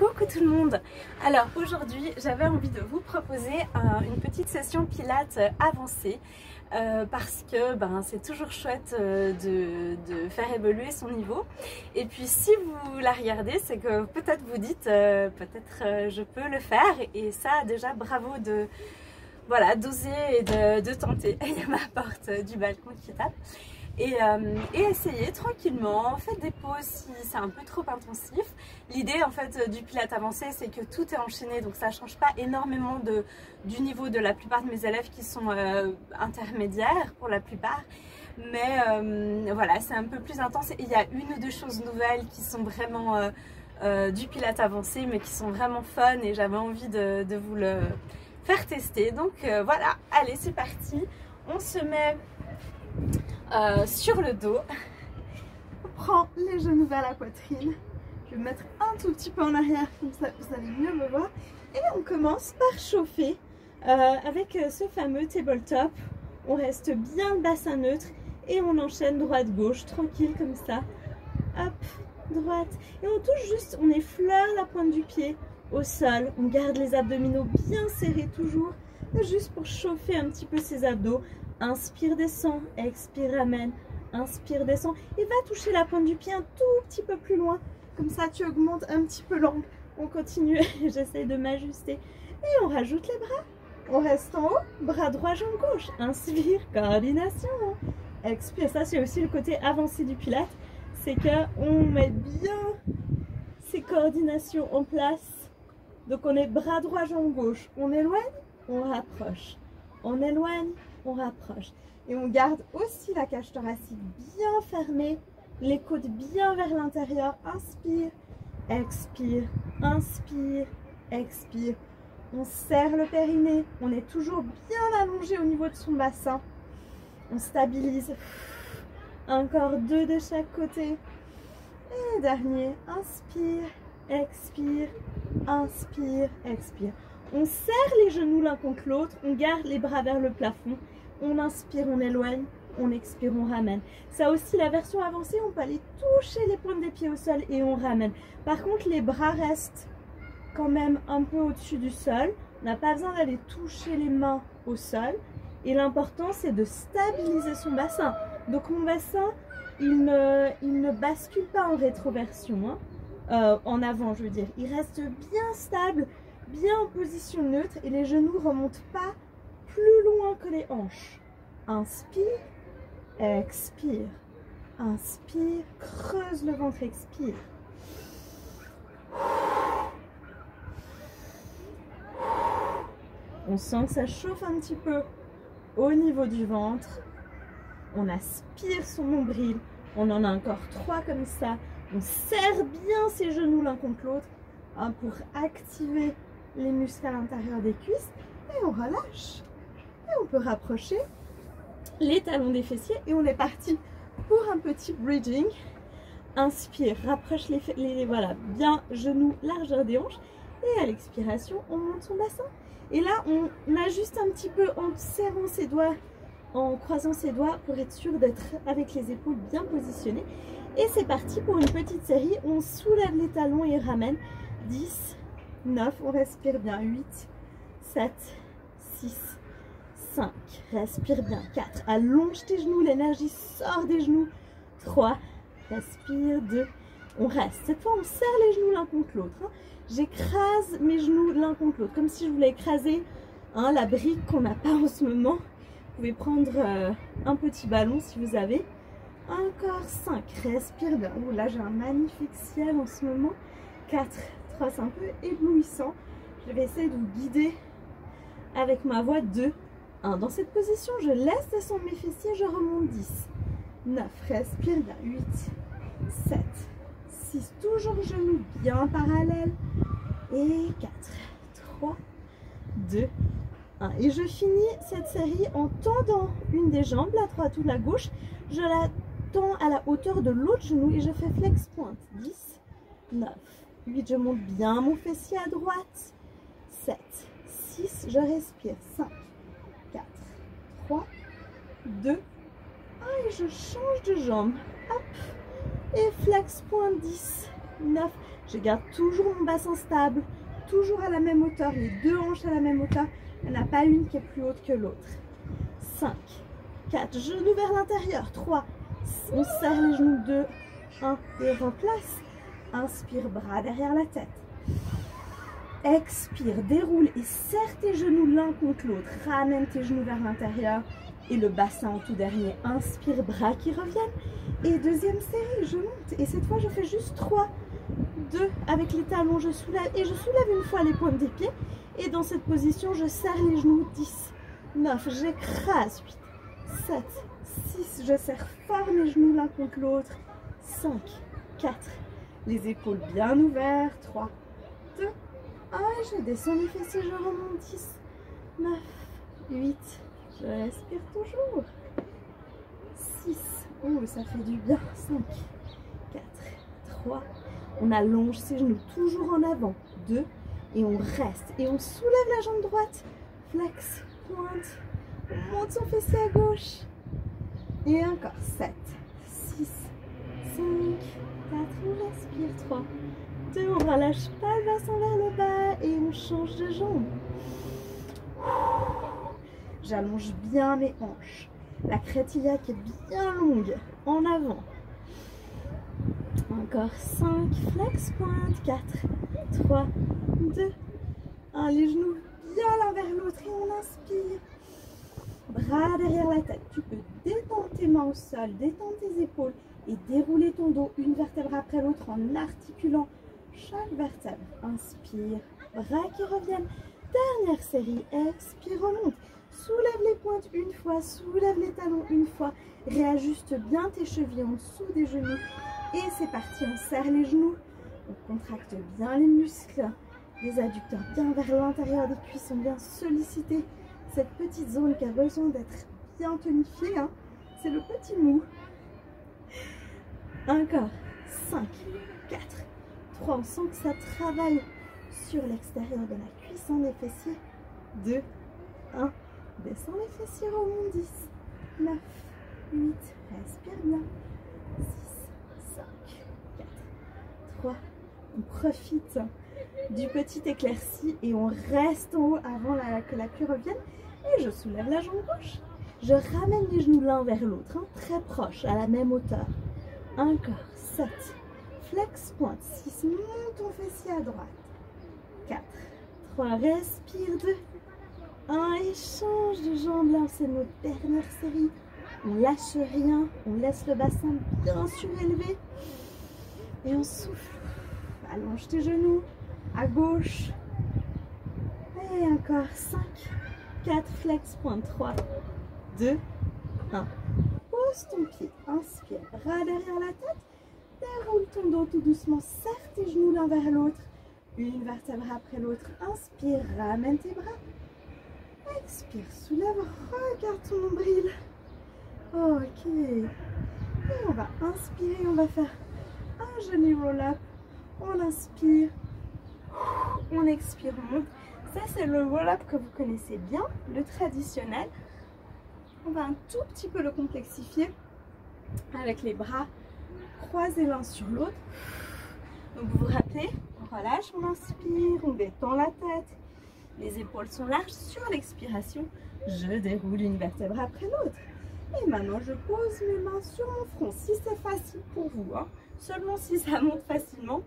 Coucou tout le monde. Alors aujourd'hui j'avais envie de vous proposer une petite session pilates avancée parce que c'est toujours chouette de faire évoluer son niveau, et puis si vous la regardez c'est que peut-être vous dites peut-être je peux le faire, et ça déjà bravo de voilà d'oser et de tenter. Il y a ma porte du balcon qui tape. Et essayez tranquillement, faites des pauses si c'est un peu trop intensif. L'idée en fait du pilates avancé, c'est que tout est enchaîné, donc ça change pas énormément du niveau de la plupart de mes élèves qui sont intermédiaires pour la plupart. Mais voilà, c'est un peu plus intense, et il y a une ou deux choses nouvelles qui sont vraiment du pilates avancé, mais qui sont vraiment fun, et j'avais envie de vous le faire tester. Donc voilà, allez c'est parti, on se met sur le dos, on prend les genoux vers la poitrine, je vais me mettre un tout petit peu en arrière comme ça vous allez mieux me voir, et on commence par chauffer avec ce fameux tabletop. On reste bien le bassin neutre et on enchaîne droite-gauche, tranquille comme ça, hop, droite, et on touche juste, on effleure la pointe du pied au sol, on garde les abdominaux bien serrés toujours, juste pour chauffer un petit peu ses abdos. Inspire, descend, expire, ramène, inspire, descend, et va toucher la pointe du pied un tout petit peu plus loin, comme ça tu augmentes un petit peu l'angle. On continue, j'essaie de m'ajuster, et on rajoute les bras, on reste en haut, bras droit, jambe gauche, inspire, coordination, expire. Ça c'est aussi le côté avancé du pilates, c'est qu'on met bien ces coordinations en place. Donc on est bras droit, jambe gauche, on éloigne, on rapproche, on éloigne, on rapproche, et on garde aussi la cage thoracique bien fermée, les côtes bien vers l'intérieur. Inspire, expire, inspire, expire. On serre le périnée, on est toujours bien allongé au niveau de son bassin, on stabilise. Encore deux de chaque côté, et dernier, inspire, expire, inspire, expire. On serre les genoux l'un contre l'autre, on garde les bras vers le plafond, on inspire, on éloigne, on expire, on ramène. Ça aussi, la version avancée, on peut aller toucher les pointes des pieds au sol et on ramène. Par contre, les bras restent quand même un peu au-dessus du sol. On n'a pas besoin d'aller toucher les mains au sol. Et l'important, c'est de stabiliser son bassin. Donc mon bassin, il ne bascule pas en rétroversion, en avant je veux dire. Il reste bien stable, bien en position neutre, et les genoux ne remontent pas plus loin que les hanches. Inspire, expire, inspire, creuse le ventre, expire. On sent que ça chauffe un petit peu au niveau du ventre. On aspire son nombril, on en a encore 3 comme ça. On serre bien ses genoux l'un contre l'autre pour activer les muscles à l'intérieur des cuisses, et on relâche. Et on peut rapprocher les talons des fessiers, et on est parti pour un petit bridging. Inspire, rapproche voilà, bien genoux, largeur des hanches, et à l'expiration, on monte son bassin. Et là, on ajuste un petit peu en serrant ses doigts, en croisant ses doigts pour être sûr d'être avec les épaules bien positionnées. Et c'est parti pour une petite série. On soulève les talons et ramène. 10, 9, on respire bien. 8, 7, 6, 5, respire bien. 4, allonge tes genoux, l'énergie sort des genoux. 3, respire. 2, on reste. Cette fois, on serre les genoux l'un contre l'autre. J'écrase mes genoux l'un contre l'autre, comme si je voulais écraser la brique qu'on n'a pas en ce moment. Vous pouvez prendre un petit ballon si vous avez. Encore 5, respire bien. Oh, là, j'ai un magnifique ciel en ce moment. 4, 3, c'est un peu éblouissant. Je vais essayer de vous guider avec ma voix. 2, 1. Dans cette position, je laisse descendre mes fessiers, je remonte. 10, 9, respire bien. 8, 7, 6, toujours genoux bien parallèles. Et 4, 3, 2, 1. Et je finis cette série en tendant une des jambes, la droite ou la gauche. Je la tends à la hauteur de l'autre genou et je fais flex pointe. 10, 9, 8, je monte bien mon fessier à droite. 7, 6, je respire. 5, 4, 3, 2, 1, et je change de jambe. Hop, et flex pointe. 10, 9, Je garde toujours mon bassin stable, toujours à la même hauteur, les deux hanches à la même hauteur. Il n'y en a pas une qui est plus haute que l'autre. 5, 4, genoux vers l'intérieur. 3, on serre les genoux. 2, 1 et replace. Inspire, bras derrière la tête. Expire, déroule et serre tes genoux l'un contre l'autre. Ramène tes genoux vers l'intérieur et le bassin en tout dernier. Inspire, bras qui reviennent. Et deuxième série, je monte. Et cette fois, je fais juste 3, 2, avec les talons, je soulève. Et je soulève une fois les pointes des pieds. Et dans cette position, je serre les genoux. 10, 9, j'écrase. 8, 7, 6, je serre fort mes genoux l'un contre l'autre. 5, 4, les épaules bien ouvertes. 3, 2, 1, je descends les fessiers, je remonte. 10, 9, 8, je respire toujours. 6, oh ça fait du bien. 5, 4, 3, on allonge ses genoux toujours en avant. 2, et on reste. Et on soulève la jambe droite. Flex, pointe. On monte son fessier à gauche. Et encore. 7, 6, 5, 4, on respire. 3, 2, on relâche pas le bassin vers le bas. Et on change de jambe. J'allonge bien mes hanches. La crête iliaque est bien longue. En avant. Encore 5, flex, pointe. 4, 3, 2, 1. Les genoux bien l'un vers l'autre et on inspire. Bras derrière la tête. Tu peux détendre tes mains au sol, détendre tes épaules et dérouler ton dos une vertèbre après l'autre en articulant chaque vertèbre. Inspire, bras qui reviennent. Dernière série, expire, remonte. Soulève les pointes une fois, soulève les talons une fois. Réajuste bien tes chevilles en dessous des genoux. Et c'est parti, on serre les genoux. On contracte bien les muscles. Les adducteurs bien vers l'intérieur des cuisses sont bien sollicités. Cette petite zone qui a besoin d'être bien tonifiée, hein, c'est le petit mou. Encore. 5, 4, 3. On sent que ça travaille sur l'extérieur de la cuisse, hein, les fessiers. 2, 1. Descends les fessiers, remonte. 10, 9, 8. Respire bien. 6, 5, 4, 3. On profite du petit éclairci et on reste en haut avant que la queue revienne. Et je soulève la jambe gauche. Je ramène les genoux l'un vers l'autre, hein, très proches, à la même hauteur. Encore. 7. Flex, pointe. 6. Monte ton fessier à droite. 4, 3. Respire. 2, 1. Et change de jambe. Là, c'est notre dernière série. On lâche rien. On laisse le bassin bien surélevé. Et on souffle. Allonge tes genoux. À gauche. Et encore. 5, 4, flex, pointe. 3, 2, 1. Pose ton pied. Inspire. Bras derrière la tête. Déroule ton dos tout doucement. Serre tes genoux l'un vers l'autre. Une vertèbre après l'autre. Inspire. Ramène tes bras. Expire. Soulève. Regarde ton nombril. Ok. Et on va inspirer. On va faire un joli roll-up. On inspire. On expire. On monte. Ça, c'est le roll-up que vous connaissez bien, le traditionnel. On va un tout petit peu le complexifier avec les bras croisés l'un sur l'autre. Donc, vous vous rappelez, on relâche, on inspire, on détend la tête. Les épaules sont larges. Sur l'expiration, je déroule une vertèbre après l'autre. Et maintenant, je pose mes mains sur mon front. Si c'est facile pour vous, hein, seulement si ça monte facilement.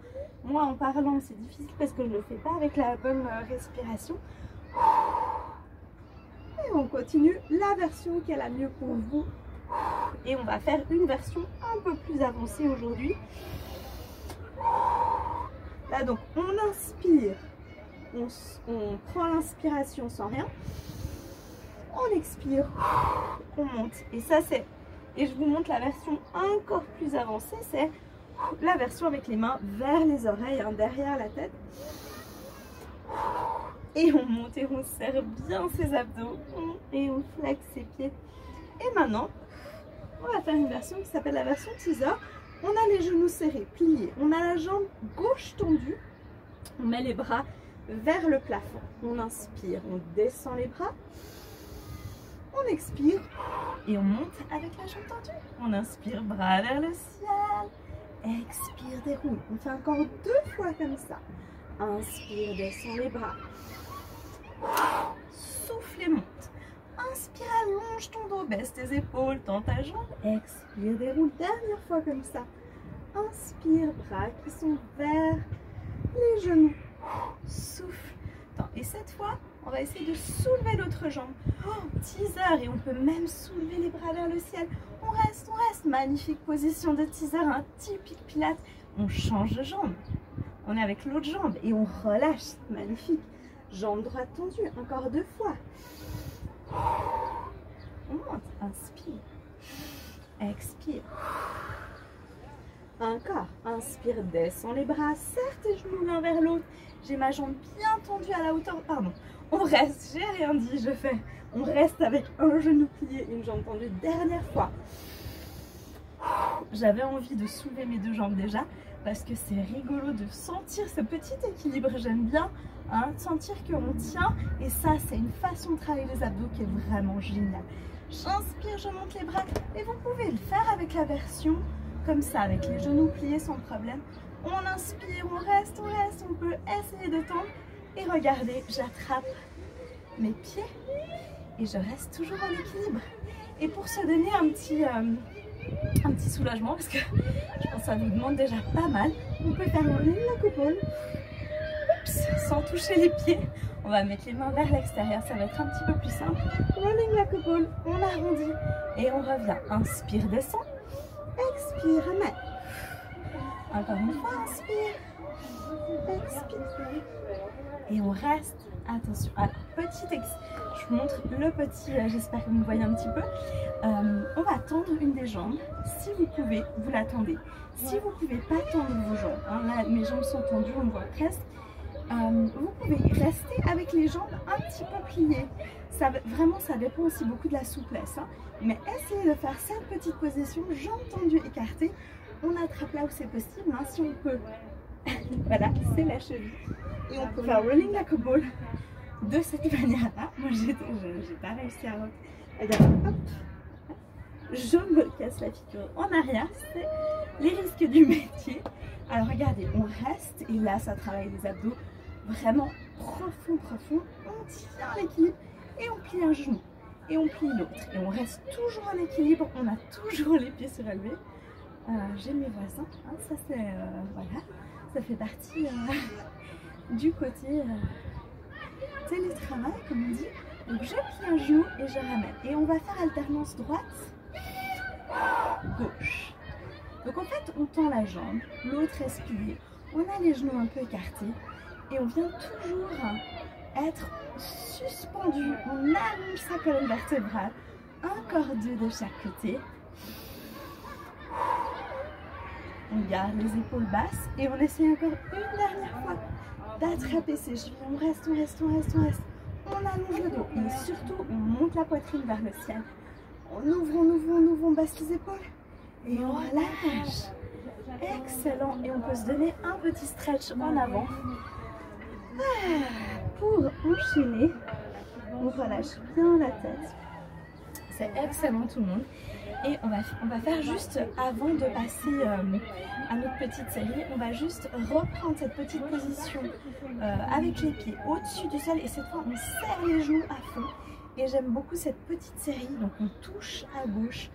Moi, en parlant, c'est difficile parce que je ne le fais pas avec la bonne respiration. Et on continue la version qui est la mieux pour vous. Et on va faire une version un peu plus avancée aujourd'hui. Là, donc, on inspire. On prend l'inspiration sans rien. On expire. On monte. Et ça, c'est... Et je vous montre la version encore plus avancée. C'est la version avec les mains vers les oreilles, hein, derrière la tête. Et on monte et on serre bien ses abdos. Et on flexe ses pieds. Et maintenant, on va faire une version qui s'appelle la version teaser. On a les genoux serrés, pliés. On a la jambe gauche tendue. On met les bras vers le plafond. On inspire, on descend les bras. On expire et on monte avec la jambe tendue. On inspire, bras vers le ciel. Expire, déroule. On fait encore 2 fois comme ça. Inspire, descends les bras. Souffle et monte. Inspire, allonge ton dos, baisse tes épaules, tends ta jambe. Expire, déroule. Dernière fois comme ça. Inspire, bras qui sont vers les genoux. Souffle. Attends, et cette fois, on va essayer de soulever l'autre jambe. Teaser, et on peut même soulever les bras vers le ciel. On reste, on reste. Magnifique position de teaser, un typique pilates. On change de jambe. On est avec l'autre jambe et on relâche. Magnifique. Jambe droite tendue. Encore 2 fois. On monte. Inspire. Expire. Encore. Inspire, descends les bras. Serre tes genoux l'un vers l'autre. J'ai ma jambe bien tendue à la hauteur. Pardon. On reste. J'ai rien dit. Je fais. On reste avec un genou plié, une jambe tendue. Dernière fois. J'avais envie de soulever mes 2 jambes déjà parce que c'est rigolo de sentir ce petit équilibre. J'aime bien de sentir qu'on tient et ça, c'est une façon de travailler les abdos qui est vraiment géniale. J'inspire, je monte les bras et vous pouvez le faire avec la version comme ça, avec les genoux pliés sans problème. On inspire, on reste, on peut essayer de tendre et regardez, j'attrape mes pieds et je reste toujours en équilibre. Et pour se donner un petit soulagement, parce que je pense que ça vous demande déjà pas mal, on peut faire rolling la coupole. Oups, sans toucher les pieds. On va mettre les mains vers l'extérieur, ça va être un petit peu plus simple. Rolling la coupole, on arrondit et on revient. Inspire, descend. Expire, ramène. Encore une fois, inspire. Expire. Et on reste. Attention. Alors, je vous montre le petit, j'espère que vous me voyez un petit peu. On va tendre une des jambes. Si vous pouvez, vous la tendez. Si vous ne pouvez pas tendre vos jambes, là mes jambes sont tendues, on voit presque. Vous pouvez rester avec les jambes un petit peu pliées. Vraiment, ça dépend aussi beaucoup de la souplesse. Mais essayez de faire cette petite position, jambes tendues, écartées. On attrape là où c'est possible. Si on peut, voilà, c'est la cheville. Et on peut faire rolling la cobble de cette manière-là. Moi, j'ai pas réussi à regarder. Hop, je me casse la figure en arrière. C'est les risques du métier. Alors regardez, on reste et là, ça travaille les abdos vraiment profond. On tient l'équilibre et on plie un genou et on plie l'autre et on reste toujours en équilibre. On a toujours les pieds surélevés. J'ai mes voisins. Ça c'est voilà, ça fait partie du côté télétravail, comme on dit. Donc je plie un genou et je ramène. Et on va faire alternance droite, gauche. Donc en fait, on tend la jambe, l'autre reste plié. On a les genoux un peu écartés et on vient toujours être suspendu. On allonge sa colonne vertébrale. Encore 2 de chaque côté. On garde les épaules basses et on essaie encore une dernière fois d'attraper ses chevilles. On reste. On allonge le dos et surtout on monte la poitrine vers le ciel. On ouvre, on baisse les épaules et on relâche. Excellent. Et on peut se donner un petit stretch en avant. Pour enchaîner, on relâche bien la tête. C'est excellent tout le monde. Et on va faire juste, avant de passer à notre petite série, on va juste reprendre cette petite position avec les pieds au-dessus du sol. Et cette fois, on serre les genoux à fond. Et j'aime beaucoup cette petite série. Donc on touche à gauche,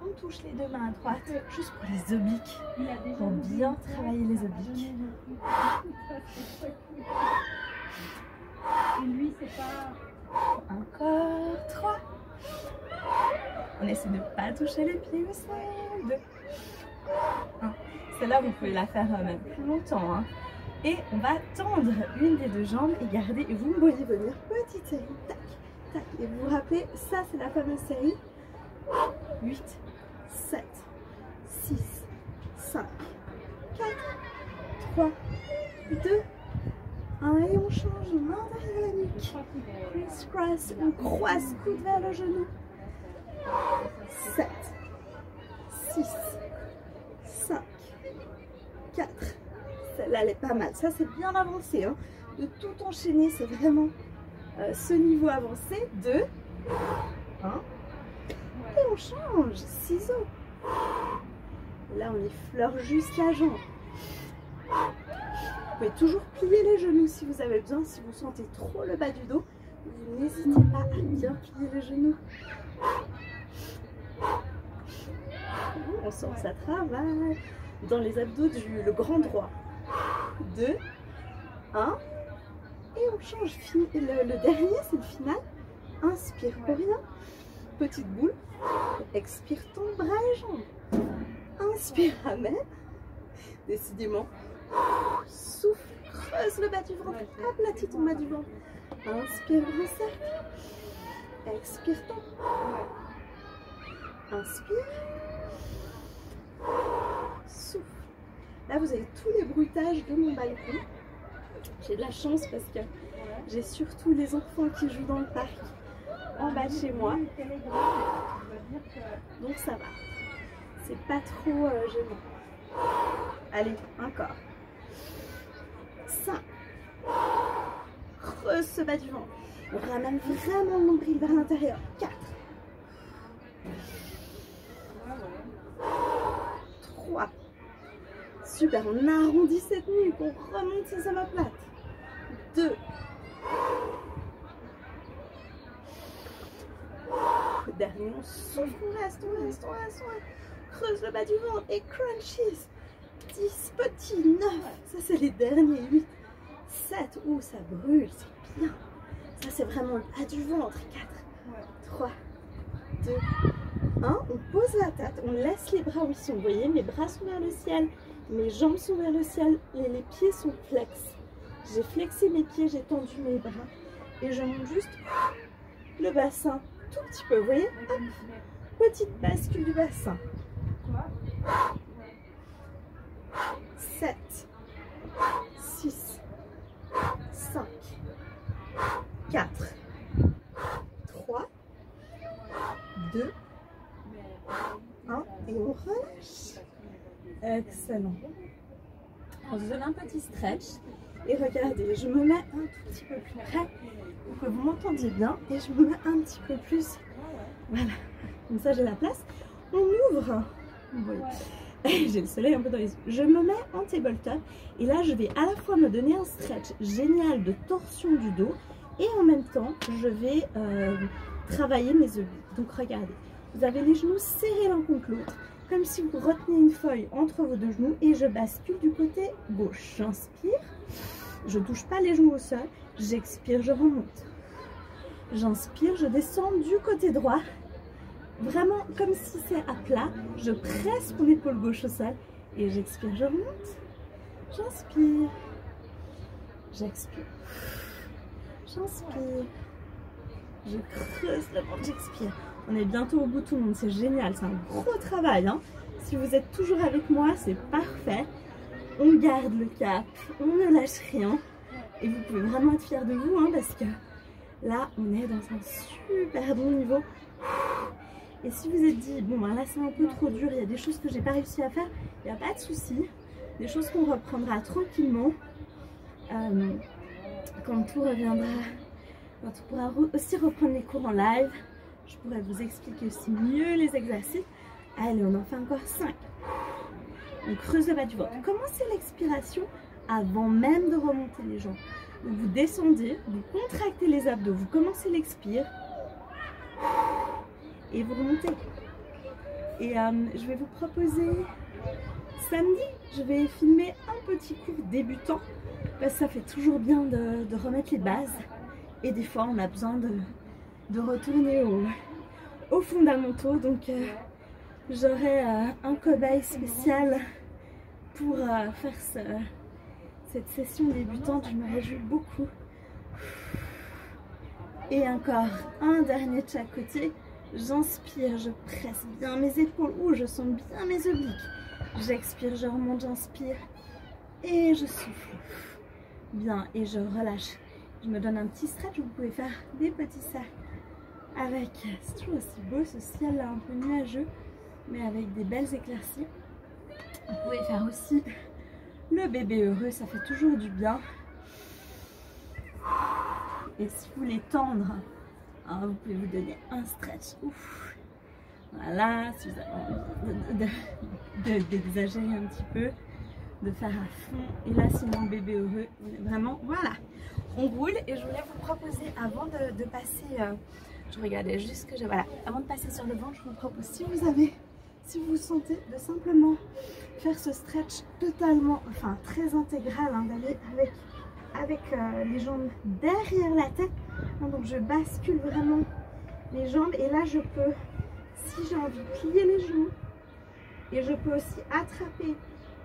on touche les 2 mains à droite, juste pour les obliques, pour bien travailler les obliques. Et lui, c'est pas... Encore 3. On essaie de ne pas toucher les pieds au sol. 2. Celle-là, vous pouvez la faire même plus longtemps. Et on va tendre une des 2 jambes et garder. Et vous me voyez venir, petite série. Tac, tac. Et vous vous rappelez, ça c'est la fameuse série. 8, 7, 6, 5, 4, 3, 2, 1. Et on change, main derrière la nuque. Criss cross, on croise, coude vers le genou. 7, 6, 5, 4. Celle-là, elle est pas mal. Ça, c'est bien avancé. De tout enchaîner, c'est vraiment ce niveau avancé. 2, 1. Et on change. Ciseaux. Là, on effleure juste la jambe. Vous pouvez toujours plier les genoux si vous avez besoin. Si vous sentez trop le bas du dos, vous n'hésitez pas à bien plier les genoux. On sent que ça travaille dans les abdos le grand droit. 2, 1. Et on change. Le dernier, c'est le final. Inspire pour rien. Petite boule. Expire ton bras et jambes. Inspire, amen. Décidément. Souffle, creuse le bas du ventre. Aplatis ton bas du ventre. Inspire, grand cercle. Expire ton. Inspire. Souffle. Là, vous avez tous les bruitages de mon balcon. J'ai de la chance parce que j'ai surtout les enfants qui jouent dans le parc en bas de chez moi. Donc ça va. C'est pas trop gênant. Allez, encore. 5. Creuse ce bas du ventre. On ramène vraiment le nombril vers l'intérieur. 4. 3. Super, on arrondit cette nuque, on remonte ses omoplates. 2. Dernier, on souffle, on reste. Creuse le bas du ventre et crunches. 10 petits, 9. Ça, c'est les derniers. 8, 7. Ouh, ça brûle, c'est bien. Ça, c'est vraiment le bas du ventre. 4, 3, 2, 1. On pose la tête, on laisse les bras où ils sont. Vous voyez, mes bras sont vers le ciel, mes jambes sont vers le ciel et les pieds sont flex. J'ai flexé mes pieds, j'ai tendu mes bras et je monte juste le bassin tout petit peu. Vous voyez, hop, petite bascule du bassin. 7, 6, 5, 4, 3, 2, 1 et on relâche. Excellent. On se donne un petit stretch et regardez, je me mets un tout petit peu plus près pour que vous m'entendiez bien et je me mets un petit peu plus. Voilà, comme ça j'ai la place. On ouvre. Vous voyez. J'ai le soleil un peu dans les yeux. Je me mets en tabletop et là je vais à la fois me donner un stretch génial de torsion du dos et en même temps je vais travailler mes obliques. Donc regardez, vous avez les genoux serrés l'un contre l'autre comme si vous reteniez une feuille entre vos deux genoux et je bascule du côté gauche. J'inspire, je ne touche pas les genoux au sol, j'expire, je remonte. J'inspire, je descends du côté droit. Vraiment comme si c'est à plat, je presse mon épaule gauche au sol et j'expire, je remonte, j'inspire, j'expire, j'inspire, je creuse le ventre, j'expire. On est bientôt au bout tout le monde, c'est génial, c'est un gros travail, hein. Si vous êtes toujours avec moi, c'est parfait. On garde le cap, on ne lâche rien et vous pouvez vraiment être fiers de vous, hein, parce que là, on est dans un super bon niveau. Et si vous êtes dit, bon ben là c'est un peu trop dur, il y a des choses que j'ai pas réussi à faire, il n'y a pas de souci. Des choses qu'on reprendra tranquillement quand tout reviendra, quand on pourra aussi reprendre les cours en live. Je pourrais vous expliquer aussi mieux les exercices. Allez, on en fait encore 5. On creuse le bas du ventre. Commencez l'expiration avant même de remonter les jambes. Donc vous descendez, vous contractez les abdos, vous commencez l'expire. Et vous remontez. Et je vais vous proposer samedi, je vais filmer un petit cours débutant parce que ça fait toujours bien de remettre les bases et des fois on a besoin de retourner aux fondamentaux. Donc j'aurai un cobaye spécial pour faire cette session débutante. Je me réjouis beaucoup. Et encore un dernier de chaque côté. J'inspire, je presse bien mes épaules. Ouh, je sens bien mes obliques. J'expire, je remonte, j'inspire. Et je souffle. Bien, et je relâche. Je me donne un petit stretch. Vous pouvez faire des petits cercles. Avec, c'est toujours aussi beau ce ciel là, un peu nuageux, mais avec des belles éclaircies. Vous pouvez faire aussi le bébé heureux, ça fait toujours du bien. Et si vous voulez tendre, hein, vous pouvez vous donner un stretch. Ouf. Voilà, si vous avez envie d'exagérer un petit peu, de faire à fond. Et là, sinon le bébé heureux, vraiment, voilà. On roule et je voulais vous proposer avant de passer, je regardais juste que j'ai, voilà, avant de passer sur le ventre, je vous propose, si vous sentez, de simplement faire ce stretch totalement, enfin très intégral, hein, d'aller avec les jambes derrière la tête. Donc je bascule vraiment les jambes et là je peux, si j'ai envie, plier les genoux et je peux aussi attraper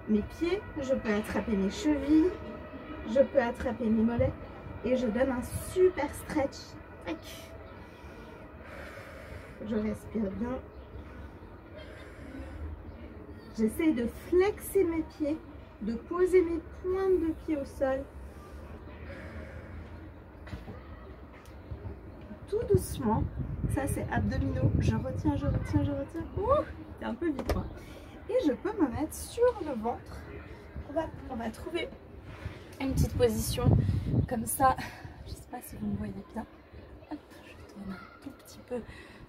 mes pieds, je peux attraper mes chevilles, je peux attraper mes mollets et je donne un super stretch. Je respire bien. J'essaie de flexer mes pieds, de poser mes pointes de pied au sol. Tout doucement, ça c'est abdominaux, je retiens, c'est un peu vite hein. Et je peux me mettre sur le ventre. On va trouver une petite position comme ça, je ne sais pas si vous me voyez bien. Hop, je tourne un tout petit peu,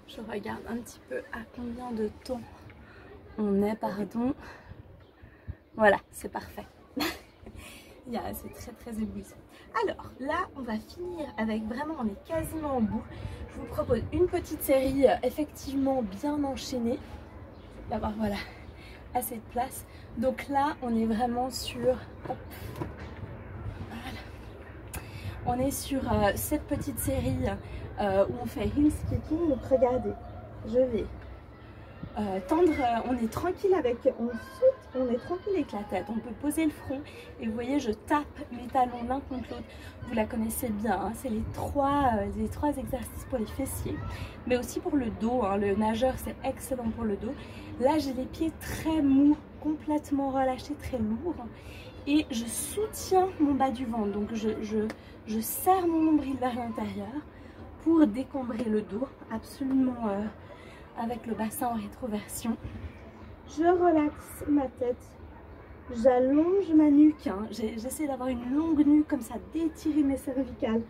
je regarde un petit peu à combien de temps on est, pardon. Voilà, c'est parfait. C'est très très éblouissant. Alors là, on va finir avec vraiment, on est quasiment au bout. Je vous propose une petite série effectivement bien enchaînée. D'avoir voilà, assez de place. Donc là, on est vraiment sur... Hop, voilà. On est sur cette petite série où on fait heel skipping. Donc regardez, je vais tendre, on est tranquille avec, on est tranquille avec la tête, on peut poser le front et vous voyez je tape mes talons l'un contre l'autre, vous la connaissez bien, hein, c'est les trois exercices pour les fessiers, mais aussi pour le dos, hein, le nageur c'est excellent pour le dos. Là j'ai les pieds très mous, complètement relâchés, très lourds et je soutiens mon bas du ventre, donc je serre mon nombril vers l'intérieur pour décombrer le dos, absolument avec le bassin en rétroversion. Je relaxe ma tête, j'allonge ma nuque, hein. J'essaie d'avoir une longue nuque comme ça, d'étirer mes cervicales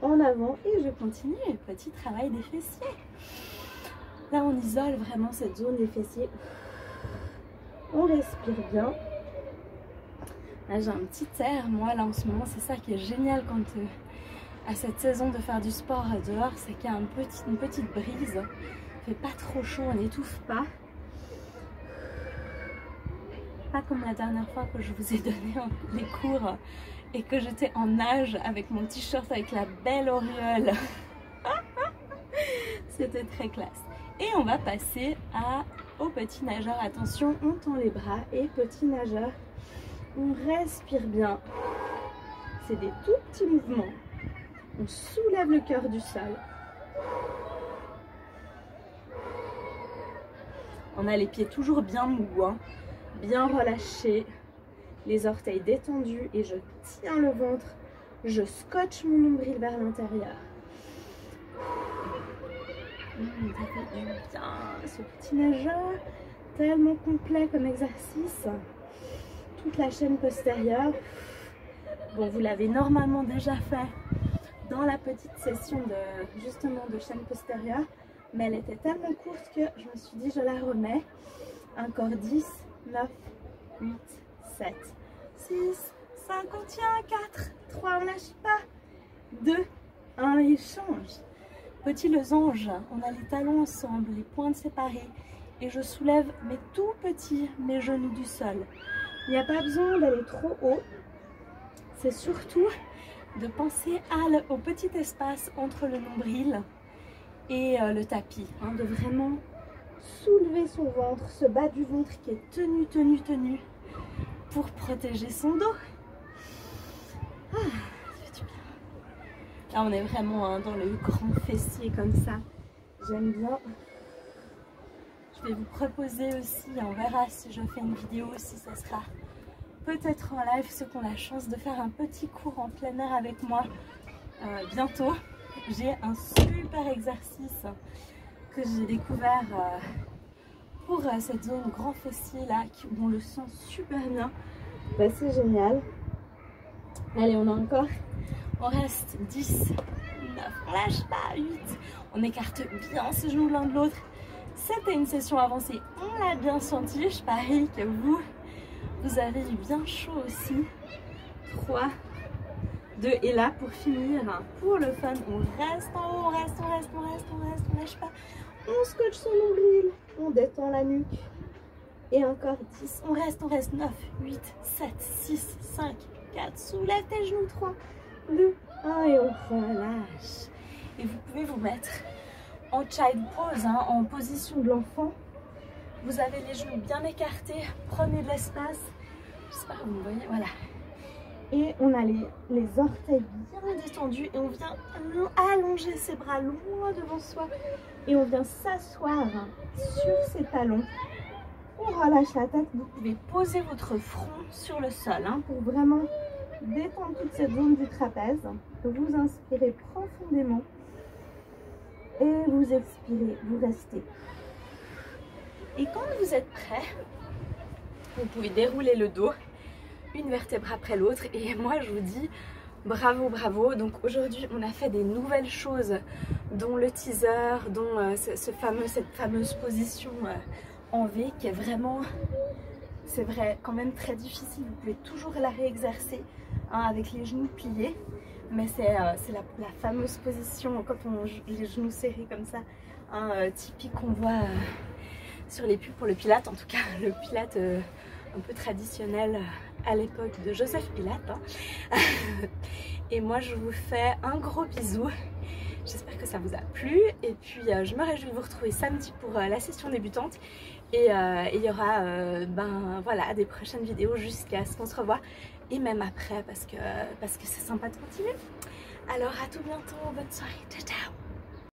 en avant et je continue le petit travail des fessiers. Là on isole vraiment cette zone des fessiers, on respire bien. Là j'ai un petit air, moi là en ce moment c'est ça qui est génial quand à cette saison de faire du sport dehors, c'est qu'il y a une petite brise. Il fait pas trop chaud, on n'étouffe pas. Pas comme la dernière fois que je vous ai donné les cours et que j'étais en nage avec mon t-shirt avec la belle auréole. C'était très classe. Et on va passer au petit nageur. Attention, on tend les bras et petit nageur. On respire bien. C'est des tout petits mouvements. On soulève le cœur du sol. On a les pieds toujours bien mous, hein, bien relâchés, les orteils détendus et je tiens le ventre, je scotche mon nombril vers l'intérieur. Ça fait du bien, ce petit nageur, tellement complet comme exercice. Toute la chaîne postérieure. Bon, vous l'avez normalement déjà fait dans la petite session justement de chaîne postérieure. Mais elle était tellement courte que je me suis dit je la remets. Encore 10, 9, 8, 7, 6, 5, on tient, 4, 3, on lâche pas, 2, 1 et change. Petit losange, on a les talons ensemble, les pointes séparées et je soulève mes tout petits, mes genoux du sol. Il n'y a pas besoin d'aller trop haut, c'est surtout de penser au petit espace entre le nombril et le tapis, hein, de vraiment soulever son ventre, ce bas du ventre qui est tenu pour protéger son dos. Ah, ça fait du bien. Là on est vraiment hein, dans le grand fessier comme ça, j'aime bien. Je vais vous proposer aussi, on verra si je fais une vidéo, si ça sera peut-être en live, ceux qui ont la chance de faire un petit cours en plein air avec moi bientôt. J'ai un super exercice que j'ai découvert pour cette zone grand fessier là, où on le sent super bien. Bah, c'est génial. Allez, on a encore, on reste 10, 9, on lâche pas, 8. On écarte bien ses genoux l'un de l'autre. c'était une session avancée, on l'a bien senti, je parie que vous avez eu bien chaud aussi. 3, 2 et là pour finir, pour le fun, on reste en haut, on reste, on lâche pas, on scotche son nombril, on détend la nuque et encore 10, on reste, 9, 8, 7, 6, 5, 4, soulève tes genoux, 3, 2, 1 et on relâche. Et vous pouvez vous mettre en child pose, en position de l'enfant. Vous avez les genoux bien écartés, prenez de l'espace. J'espère que vous me voyez, voilà. Et on a les orteils bien détendus et on vient allonger ses bras loin devant soi. Et on vient s'asseoir sur ses talons. On relâche la tête. Vous pouvez poser votre front sur le sol pour vraiment détendre toute cette zone du trapèze. Vous inspirez profondément. Et vous expirez, vous restez. Et quand vous êtes prêt, vous pouvez dérouler le dos, une vertèbre après l'autre. Et moi, je vous dis bravo, bravo. Donc aujourd'hui, on a fait des nouvelles choses, dont le teaser, dont cette fameuse position en V qui est vraiment, c'est vrai, quand même très difficile. Vous pouvez toujours la réexercer avec les genoux pliés. Mais c'est la fameuse position quand on les genoux serrés comme ça, typique qu'on voit sur les pubs pour le Pilate, en tout cas le Pilate un peu traditionnel à l'époque de Joseph Pilate. Et moi je vous fais un gros bisou, j'espère que ça vous a plu et puis je me réjouis de vous retrouver samedi pour la session débutante et il y aura voilà, des prochaines vidéos jusqu'à ce qu'on se revoie. Et même après parce que c'est sympa de continuer. Alors à tout bientôt, bonne soirée, ciao ciao.